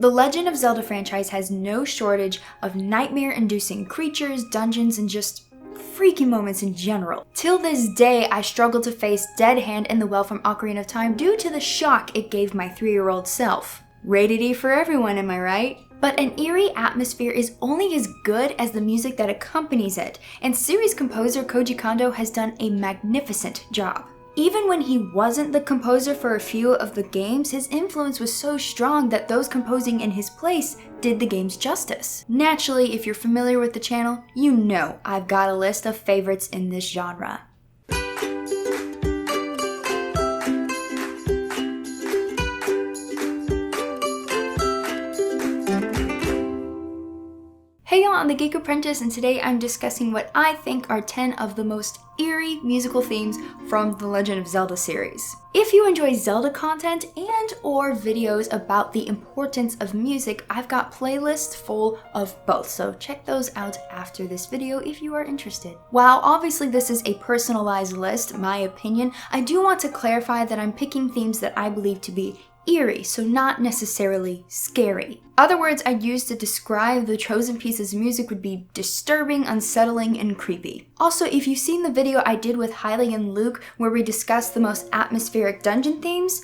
The Legend of Zelda franchise has no shortage of nightmare-inducing creatures, dungeons, and just freaky moments in general. Till this day, I struggle to face Dead Hand in the Well from Ocarina of Time due to the shock it gave my 3-year-old self. Rated E for everyone, am I right? But an eerie atmosphere is only as good as the music that accompanies it, and series composer Koji Kondo has done a magnificent job. Even when he wasn't the composer for a few of the games, his influence was so strong that those composing in his place did the games justice. Naturally, if you're familiar with the channel, you know I've got a list of favorites in this genre. Hey y'all, I'm the Geek Apprentice, and today I'm discussing what I think are 10 of the most eerie musical themes from the Legend of Zelda series. If you enjoy Zelda content and or videos about the importance of music, I've got playlists full of both, so check those out after this video if you are interested. While obviously this is a personalized list, my opinion, I do want to clarify that I'm picking themes that I believe to be eerie, so not necessarily scary. Other words I'd use to describe the chosen pieces of music would be disturbing, unsettling, and creepy. Also, if you've seen the video I did with Hylie and Luke where we discussed the most atmospheric dungeon themes,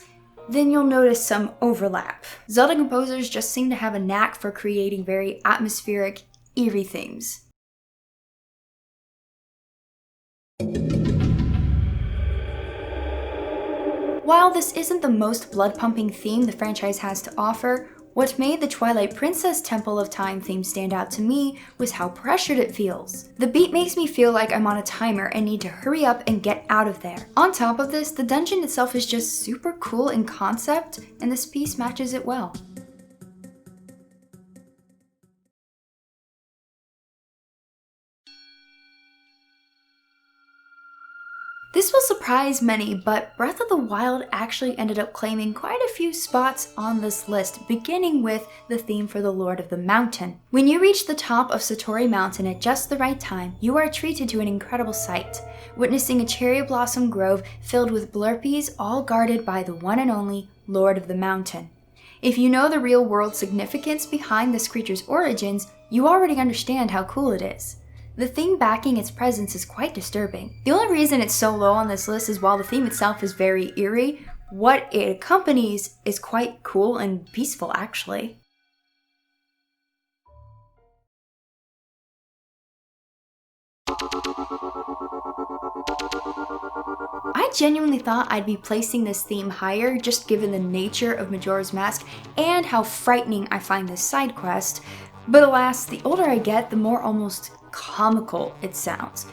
then you'll notice some overlap. Zelda composers just seem to have a knack for creating very atmospheric, eerie themes. While this isn't the most blood-pumping theme the franchise has to offer, what made the Twilight Princess Temple of Time theme stand out to me was how pressured it feels. The beat makes me feel like I'm on a timer and need to hurry up and get out of there. On top of this, the dungeon itself is just super cool in concept, and this piece matches it well. This will surprise many, but Breath of the Wild actually ended up claiming quite a few spots on this list, beginning with the theme for the Lord of the Mountain. When you reach the top of Satori Mountain at just the right time, you are treated to an incredible sight, witnessing a cherry blossom grove filled with blurpies, all guarded by the one and only Lord of the Mountain. If you know the real-world significance behind this creature's origins, you already understand how cool it is. The theme backing its presence is quite disturbing. The only reason it's so low on this list is while the theme itself is very eerie, what it accompanies is quite cool and peaceful actually. I genuinely thought I'd be placing this theme higher just given the nature of Majora's Mask and how frightening I find this side quest, but alas, the older I get, the more almost comical it sounds.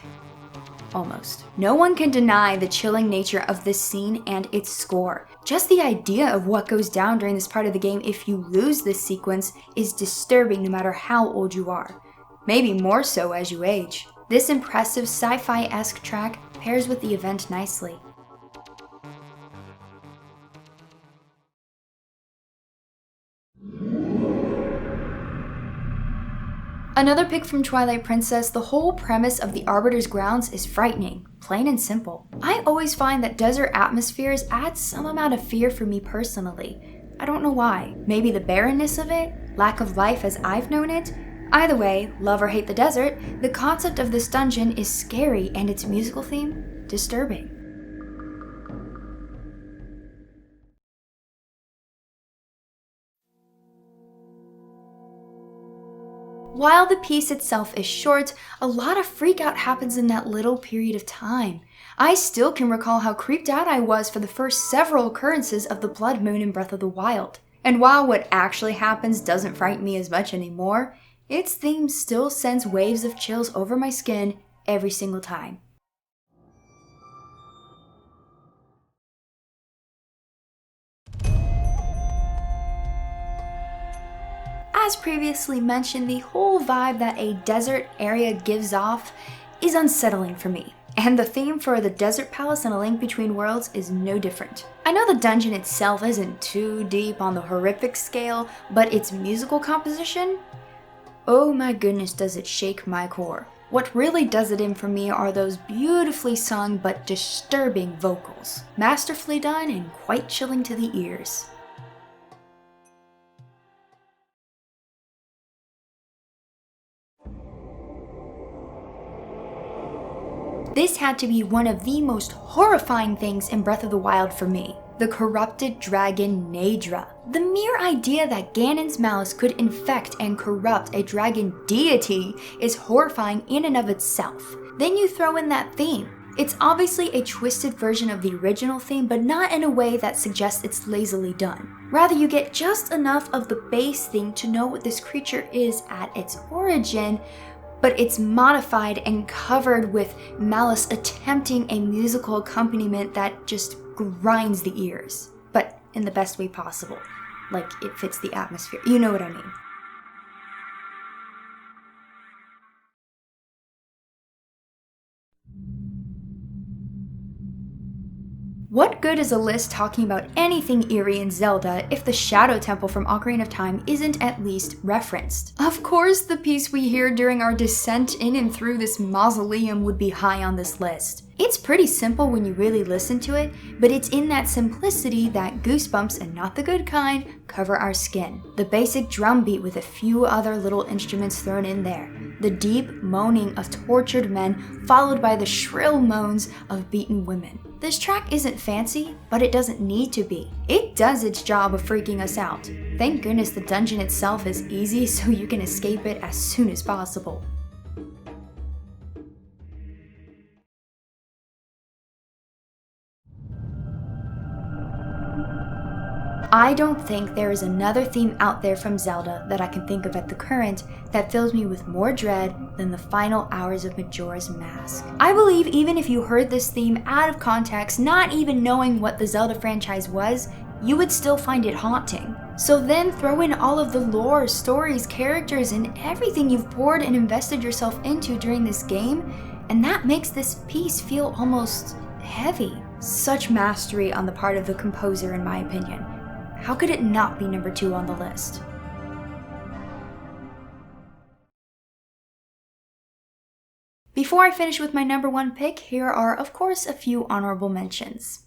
Almost. No one can deny the chilling nature of this scene and its score. Just the idea of what goes down during this part of the game if you lose this sequence is disturbing no matter how old you are. Maybe more so as you age. This impressive sci-fi-esque track pairs with the event nicely. Another pick from Twilight Princess, the whole premise of the Arbiter's grounds is frightening, plain and simple. I always find that desert atmospheres add some amount of fear for me personally. I don't know why. Maybe the barrenness of it? Lack of life as I've known it? Either way, love or hate the desert, the concept of this dungeon is scary and its musical theme, disturbing. While the piece itself is short, a lot of freakout happens in that little period of time. I still can recall how creeped out I was for the first several occurrences of the Blood Moon in Breath of the Wild. And while what actually happens doesn't frighten me as much anymore, its theme still sends waves of chills over my skin every single time. As previously mentioned, the whole vibe that a desert area gives off is unsettling for me, and the theme for the Desert Palace and A Link Between Worlds is no different. I know the dungeon itself isn't too deep on the horrific scale, but its musical composition? Oh my goodness, does it shake my core. What really does it in for me are those beautifully sung but disturbing vocals. Masterfully done and quite chilling to the ears. This had to be one of the most horrifying things in Breath of the Wild for me. The corrupted dragon Naydra. The mere idea that Ganon's malice could infect and corrupt a dragon deity is horrifying in and of itself. Then you throw in that theme. It's obviously a twisted version of the original theme, but not in a way that suggests it's lazily done. Rather, you get just enough of the base theme to know what this creature is at its origin, but it's modified and covered with malice attempting a musical accompaniment that just grinds the ears, but in the best way possible. Like, it fits the atmosphere. You know what I mean. What good is a list talking about anything eerie in Zelda if the Shadow Temple from Ocarina of Time isn't at least referenced? Of course, the piece we hear during our descent in and through this mausoleum would be high on this list. It's pretty simple when you really listen to it, but it's in that simplicity that goosebumps, and not the good kind, cover our skin. The basic drum beat with a few other little instruments thrown in there. The deep moaning of tortured men followed by the shrill moans of beaten women. This track isn't fancy, but it doesn't need to be. It does its job of freaking us out. Thank goodness the dungeon itself is easy so you can escape it as soon as possible. I don't think there is another theme out there from Zelda that I can think of at the current that fills me with more dread than the final hours of Majora's Mask. I believe even if you heard this theme out of context, not even knowing what the Zelda franchise was, you would still find it haunting. So then throw in all of the lore, stories, characters, and everything you've poured and invested yourself into during this game, and that makes this piece feel almost heavy. Such mastery on the part of the composer, in my opinion. How could it not be number 2 on the list? Before I finish with my number 1 pick, here are of course a few honorable mentions.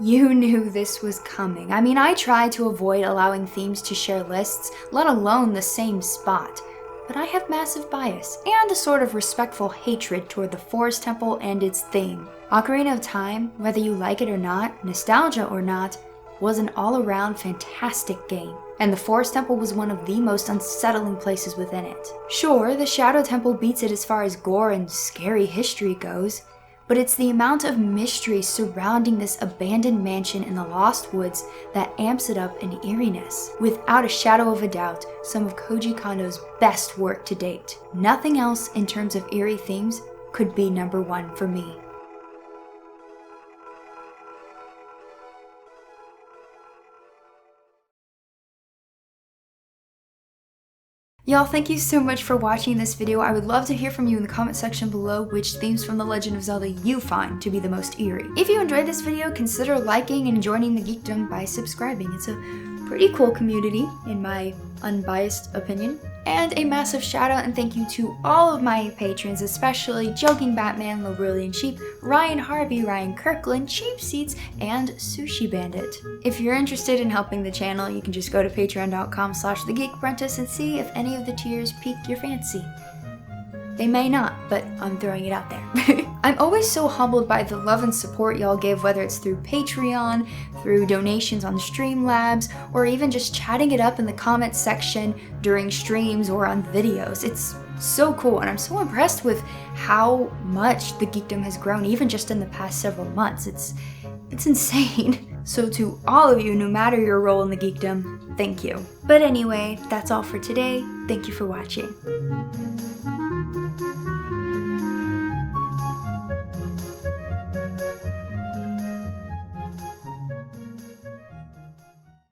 You knew this was coming. I mean, I try to avoid allowing themes to share lists, let alone the same spot. But I have massive bias, and a sort of respectful hatred toward the Forest Temple and its theme. Ocarina of Time, whether you like it or not, nostalgia or not, was an all-around fantastic game. And the Forest Temple was one of the most unsettling places within it. Sure, the Shadow Temple beats it as far as gore and scary history goes, but it's the amount of mystery surrounding this abandoned mansion in the Lost Woods that amps it up in eeriness. Without a shadow of a doubt, some of Koji Kondo's best work to date. Nothing else in terms of eerie themes could be number 1 for me. Y'all, thank you so much for watching this video. I would love to hear from you in the comment section below which themes from The Legend of Zelda you find to be the most eerie. If you enjoyed this video, consider liking and joining the geekdom by subscribing. It's a pretty cool community, in my unbiased opinion. And a massive shout out and thank you to all of my patrons, especially Joking Batman, Lorulian Sheep, Ryan Harvey, Ryan Kirkland, Cheap Seats, and Sushi Bandit. If you're interested in helping the channel, you can just go to patreon.com/thegeekapprentice and see if any of the tiers pique your fancy. They may not, but I'm throwing it out there. I'm always so humbled by the love and support y'all give, whether it's through Patreon, through donations on Streamlabs, or even just chatting it up in the comments section during streams or on videos. It's so cool, and I'm so impressed with how much the geekdom has grown even just in the past several months. It's insane. So to all of you, no matter your role in the geekdom, thank you. But anyway, that's all for today. Thank you for watching.